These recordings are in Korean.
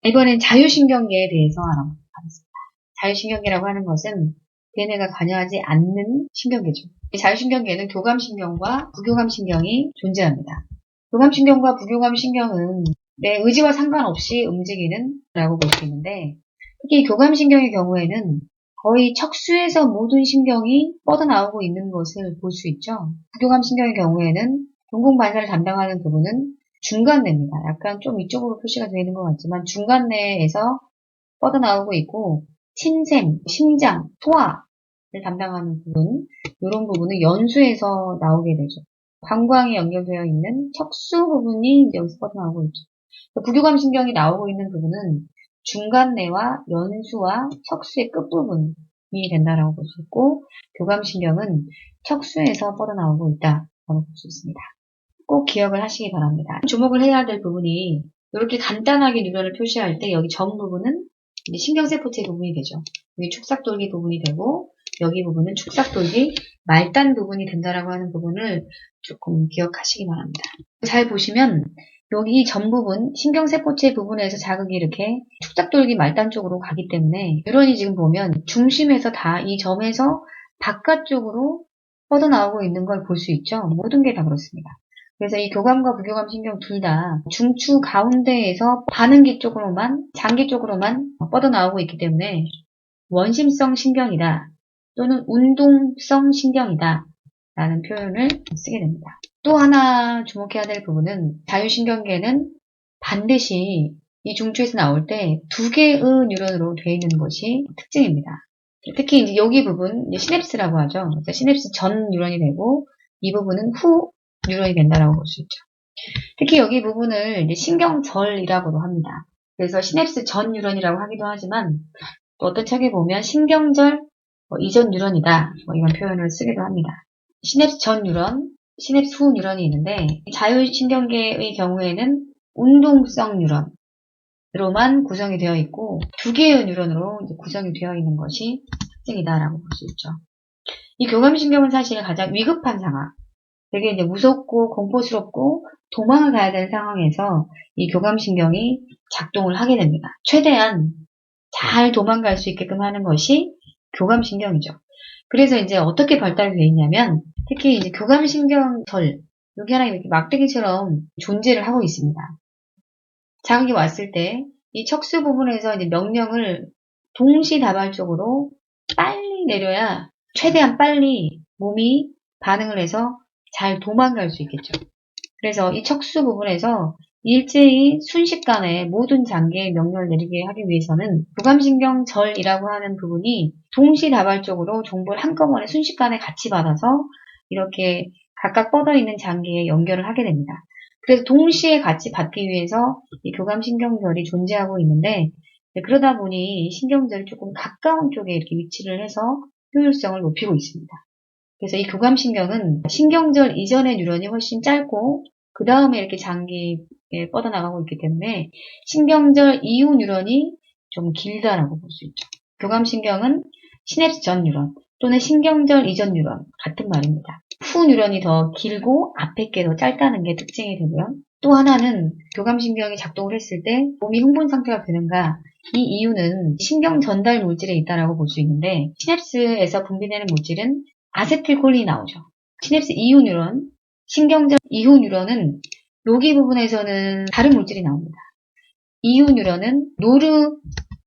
이번엔 자율신경계에 대해서 알아보겠습니다. 자율신경계라고 하는 것은 대뇌가 관여하지 않는 신경계죠. 자율신경계에는 교감신경과 부교감신경이 존재합니다. 교감신경과 부교감신경은 내 의지와 상관없이 움직이는 라고 볼 수 있는데, 특히 교감신경의 경우에는 거의 척수에서 모든 신경이 뻗어나오고 있는 것을 볼 수 있죠. 부교감신경의 경우에는 동공반사를 담당하는 부분은 중간내입니다. 약간 좀 이쪽으로 표시가 되어 있는 것 같지만 중간내에서 뻗어나오고 있고, 침샘, 심장, 소화를 담당하는 부분, 이런 부분은 연수에서 나오게 되죠. 방광이 연결되어 있는 척수 부분이 여기서 뻗어나오고 있죠. 부교감신경이 나오고 있는 부분은 중간내와 연수와 척수의 끝부분이 된다라고 볼 수 있고, 교감신경은 척수에서 뻗어나오고 있다라고 볼 수 있습니다. 꼭 기억을 하시기 바랍니다. 주목을 해야 될 부분이 이렇게 간단하게 뉴런을 표시할 때 여기 전 부분은 이제 신경세포체 부분이 되죠. 여기 축삭돌기 부분이 되고 여기 부분은 축삭돌기 말단 부분이 된다라고 하는 부분을 조금 기억하시기 바랍니다. 잘 보시면 여기 전 부분, 신경세포체 부분에서 자극이 이렇게 축삭돌기 말단 쪽으로 가기 때문에 뉴런이 지금 보면 중심에서 다 이 점에서 바깥쪽으로 뻗어나오고 있는 걸 볼 수 있죠. 모든 게 다 그렇습니다. 그래서 이 교감과 부교감 신경 둘 다 중추 가운데에서 반응기 쪽으로만, 장기 쪽으로만 뻗어나오고 있기 때문에 원심성 신경이다 또는 운동성 신경이다 라는 표현을 쓰게 됩니다. 또 하나 주목해야 될 부분은 자율신경계는 반드시 이 중추에서 나올 때 두 개의 뉴런으로 되어 있는 것이 특징입니다. 특히 이제 여기 부분, 이제 시냅스라고 하죠. 그래서 시냅스 전 뉴런이 되고 이 부분은 후 뉴런이 된다라고 볼 수 있죠. 특히 여기 부분을 이제 신경절이라고도 합니다. 그래서 시냅스 전 뉴런이라고 하기도 하지만 또 어떤 책에 보면 신경절 이전 뉴런이다 이런 표현을 쓰기도 합니다. 시냅스 전 뉴런, 시냅스 후 뉴런이 있는데 자율신경계의 경우에는 운동성 뉴런으로만 구성이 되어 있고 두 개의 뉴런으로 이제 구성이 되어 있는 것이 특징이다라고 볼 수 있죠. 이 교감신경은 사실 가장 위급한 상황, 되게 이제 무섭고 공포스럽고 도망을 가야 되는 상황에서 이 교감신경이 작동을 하게 됩니다. 최대한 잘 도망갈 수 있게끔 하는 것이 교감신경이죠. 그래서 이제 어떻게 발달이 되어 있냐면 특히 이제 교감신경절, 여기 하나 이렇게 막대기처럼 존재를 하고 있습니다. 자극이 왔을 때 이 척수 부분에서 이제 명령을 동시다발적으로 빨리 내려야 최대한 빨리 몸이 반응을 해서 잘 도망갈 수 있겠죠. 그래서 이 척수 부분에서 일제히 순식간에 모든 장기에 명령을 내리게 하기 위해서는 교감신경절이라고 하는 부분이 동시다발적으로 정보를 한꺼번에 순식간에 같이 받아서 이렇게 각각 뻗어있는 장기에 연결을 하게 됩니다. 그래서 동시에 같이 받기 위해서 이 교감신경절이 존재하고 있는데 그러다 보니 이 신경절이 조금 가까운 쪽에 이렇게 위치를 해서 효율성을 높이고 있습니다. 그래서 이 교감신경은 신경절 이전의 뉴런이 훨씬 짧고 그 다음에 이렇게 장기에 뻗어나가고 있기 때문에 신경절 이후 뉴런이 좀 길다라고 볼 수 있죠. 교감신경은 시냅스 전 뉴런 또는 신경절 이전 뉴런 같은 말입니다. 후 뉴런이 더 길고 앞에 게 더 짧다는 게 특징이 되고요. 또 하나는 교감신경이 작동을 했을 때 몸이 흥분 상태가 되는가, 이 이유는 신경 전달 물질에 있다라고 볼 수 있는데 시냅스에서 분비되는 물질은 아세틸콜린이 나오죠. 시냅스 이후 뉴런, 신경절 이후 뉴런은 여기 부분에서는 다른 물질이 나옵니다. 이후 뉴런은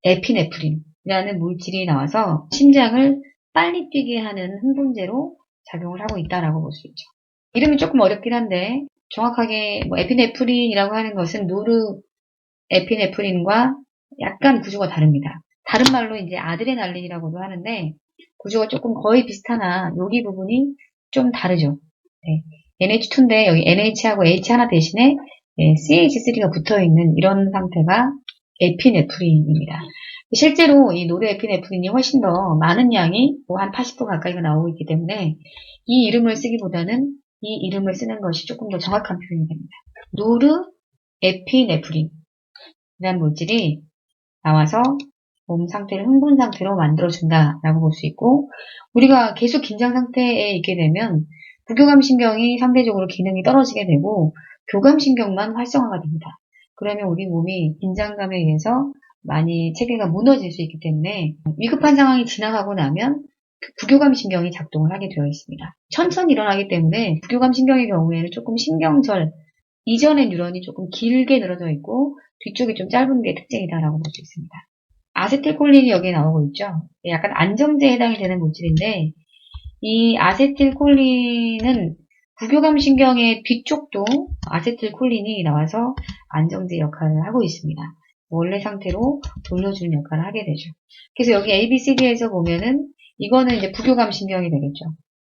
노르에피네프린이라는 물질이 나와서 심장을 빨리 뛰게 하는 흥분제로 작용을 하고 있다라고 볼 수 있죠. 이름이 조금 어렵긴 한데 정확하게 에피네프린이라고 하는 것은 노르에피네프린과 약간 구조가 다릅니다. 다른 말로 이제 아드레날린이라고도 하는데 구조가 조금 거의 비슷하나 여기 부분이 좀 다르죠. 네. NH2인데 여기 NH하고 H 하나 대신에 CH3가 붙어있는 이런 상태가 에피네프린입니다. 실제로 이 노르에피네프린이 훨씬 더 많은 양이 한 80% 가까이가 나오고 있기 때문에 이 이름을 쓰기보다는 이 이름을 쓰는 것이 조금 더 정확한 표현이 됩니다. 노르에피네프린이라는 물질이 나와서 몸 상태를 흥분 상태로 만들어준다라고 볼 수 있고, 우리가 계속 긴장 상태에 있게 되면 부교감신경이 상대적으로 기능이 떨어지게 되고 교감신경만 활성화가 됩니다. 그러면 우리 몸이 긴장감에 의해서 많이 체계가 무너질 수 있기 때문에 위급한 상황이 지나가고 나면 부교감 신경이 작동을 하게 되어 있습니다. 천천히 일어나기 때문에 부교감 신경의 경우에는 조금 신경절 이전의 뉴런이 조금 길게 늘어져 있고 뒤쪽이 좀 짧은 게 특징이다라고 볼 수 있습니다. 아세틸콜린이 여기에 나오고 있죠. 약간 안정제에 해당이 되는 물질인데 이 아세틸콜린은 부교감 신경의 뒤쪽도 아세틸콜린이 나와서 안정제 역할을 하고 있습니다. 원래 상태로 돌려주는 역할을 하게 되죠. 그래서 여기 ABCD에서 보면은 이거는 이제 부교감 신경이 되겠죠.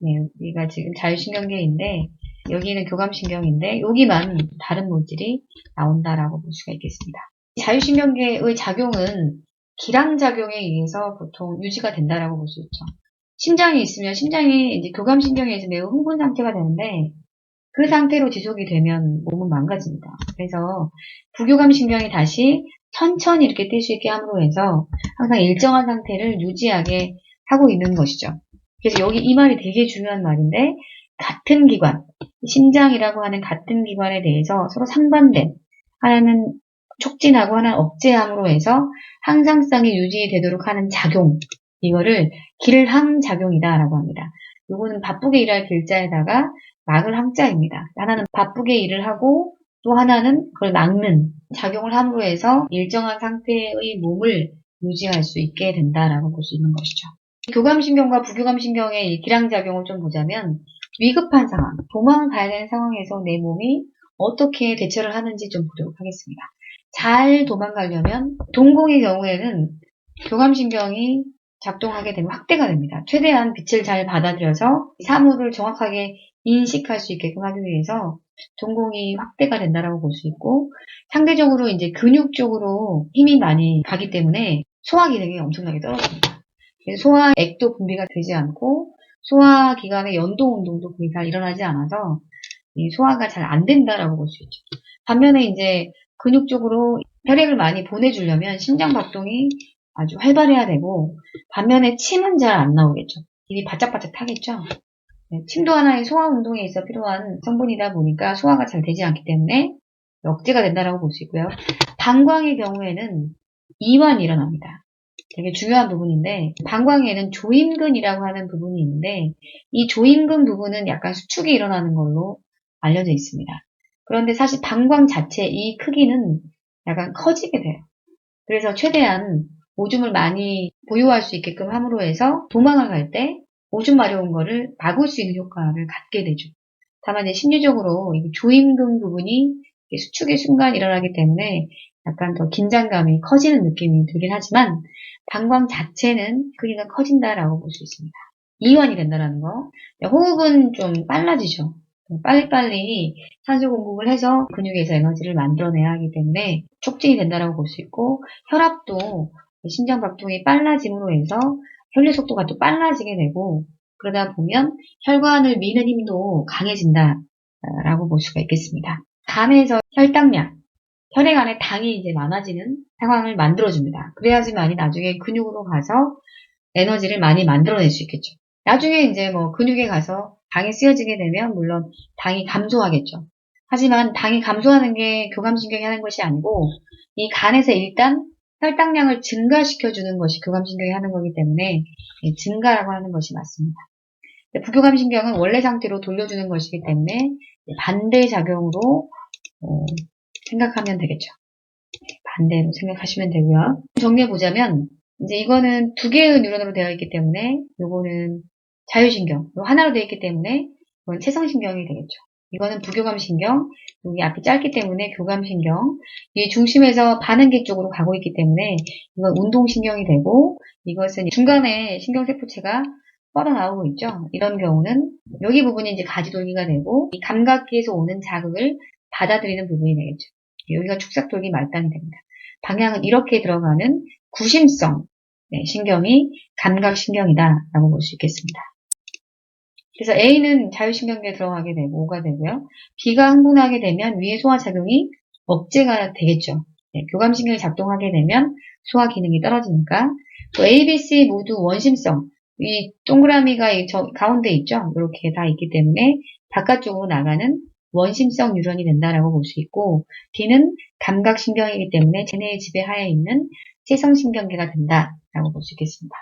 네, 여기가 지금 자율신경계인데 여기는 교감신경인데 여기만 다른 물질이 나온다라고 볼 수가 있겠습니다. 자율신경계의 작용은 기량작용에 의해서 보통 유지가 된다라고 볼 수 있죠. 심장이 있으면 심장이 이제 교감신경에 의해서 매우 흥분 상태가 되는데 그 상태로 지속이 되면 몸은 망가집니다. 그래서 부교감신경이 다시 천천히 이렇게 뛸 수 있게 함으로 해서 항상 일정한 상태를 유지하게 하고 있는 것이죠. 그래서 여기 이 말이 되게 중요한 말인데 같은 기관, 심장이라고 하는 같은 기관에 대해서 서로 상반된 하나는 촉진하고 하나는 억제함으로 해서 항상성이 유지되도록 하는 작용, 이거를 길항작용이다라고 합니다. 요거는 바쁘게 일할 길자에다가 막을 항자입니다. 하나는 바쁘게 일을 하고 또 하나는 그걸 막는 작용을 함으로 해서 일정한 상태의 몸을 유지할 수 있게 된다라고 볼 수 있는 것이죠. 교감신경과 부교감신경의 이 기량작용을 좀 보자면 위급한 상황, 도망을 가야 되는 상황에서 내 몸이 어떻게 대처를 하는지 좀 보도록 하겠습니다. 잘 도망가려면 동공의 경우에는 교감신경이 작동하게 되면 확대가 됩니다. 최대한 빛을 잘 받아들여서 사물을 정확하게 인식할 수 있게끔 하기 위해서 동공이 확대가 된다라고 볼 수 있고 상대적으로 이제 근육 쪽으로 힘이 많이 가기 때문에 소화 기능이 엄청나게 떨어집니다. 소화액도 분비가 되지 않고 소화기관의 연동 운동도 거의 잘 일어나지 않아서 소화가 잘 안 된다라고 볼 수 있죠. 반면에 이제 근육 쪽으로 혈액을 많이 보내주려면 심장 박동이 아주 활발해야 되고 반면에 침은 잘 안 나오겠죠. 입이 바짝바짝 타겠죠. 침도 하나의 소화 운동에 있어 필요한 성분이다 보니까 소화가 잘 되지 않기 때문에 억제가 된다라고 볼 수 있고요. 방광의 경우에는 이완이 일어납니다. 되게 중요한 부분인데 방광에는 조임근이라고 하는 부분이 있는데 이 조임근 부분은 약간 수축이 일어나는 걸로 알려져 있습니다. 그런데 사실 방광 자체 이 크기는 약간 커지게 돼요. 그래서 최대한 오줌을 많이 보유할 수 있게끔 함으로 해서 도망을 갈 때 오줌 마려운 거를 막을 수 있는 효과를 갖게 되죠. 다만 이제 심리적으로 이 조임근 부분이 수축의 순간 일어나기 때문에 약간 더 긴장감이 커지는 느낌이 들긴 하지만 방광 자체는 크기가 커진다라고 볼 수 있습니다. 이완이 된다라는 거. 호흡은 좀 빨라지죠. 빨리빨리 산소 공급을 해서 근육에서 에너지를 만들어내야 하기 때문에 촉진이 된다라고 볼 수 있고 혈압도 심장 박동이 빨라짐으로 해서 혈류 속도가 또 빨라지게 되고 그러다 보면 혈관을 미는 힘도 강해진다라고 볼 수가 있겠습니다. 간에서 혈당량, 혈액 안에 당이 이제 많아지는 상황을 만들어줍니다. 그래야지만이 나중에 근육으로 가서 에너지를 많이 만들어낼 수 있겠죠. 나중에 이제 뭐 근육에 가서 당이 쓰여지게 되면 물론 당이 감소하겠죠. 하지만 당이 감소하는 게 교감신경이 하는 것이 아니고 이 간에서 일단 혈당량을 증가시켜주는 것이 교감신경이 하는 거기 때문에 증가라고 하는 것이 맞습니다. 부교감신경은 원래 상태로 돌려주는 것이기 때문에 반대작용으로 생각하면 되겠죠. 반대로 생각하시면 되고요. 정리해보자면 이제 이거는 두 개의 뉴런으로 되어 있기 때문에 요거는 자율신경, 하나로 되어 있기 때문에 이건 체성신경이 되겠죠. 이거는 부교감신경, 여기 앞이 짧기 때문에 교감신경, 이 중심에서 반응계 쪽으로 가고 있기 때문에 이건 운동신경이 되고 이것은 중간에 신경세포체가 뻗어나오고 있죠. 이런 경우는 여기 부분이 이제 가지돌기가 되고 이 감각기에서 오는 자극을 받아들이는 부분이 되겠죠. 여기가 축삭돌기 말단이 됩니다. 방향은 이렇게 들어가는 구심성 신경이 감각신경이다라고 볼 수 있겠습니다. 그래서 A는 자율신경계에 들어가게 되고 O가 되고요. B가 흥분하게 되면 위의 소화작용이 억제가 되겠죠. 교감신경이 작동하게 되면 소화 기능이 떨어지니까 또 A, B, C 모두 원심성 이 동그라미가 저 가운데 있죠. 이렇게 다 있기 때문에 바깥쪽으로 나가는 원심성 뉴런이 된다라고 볼 수 있고, D는 감각신경이기 때문에 대뇌의 지배하에 있는 세성신경계가 된다라고 볼 수 있겠습니다.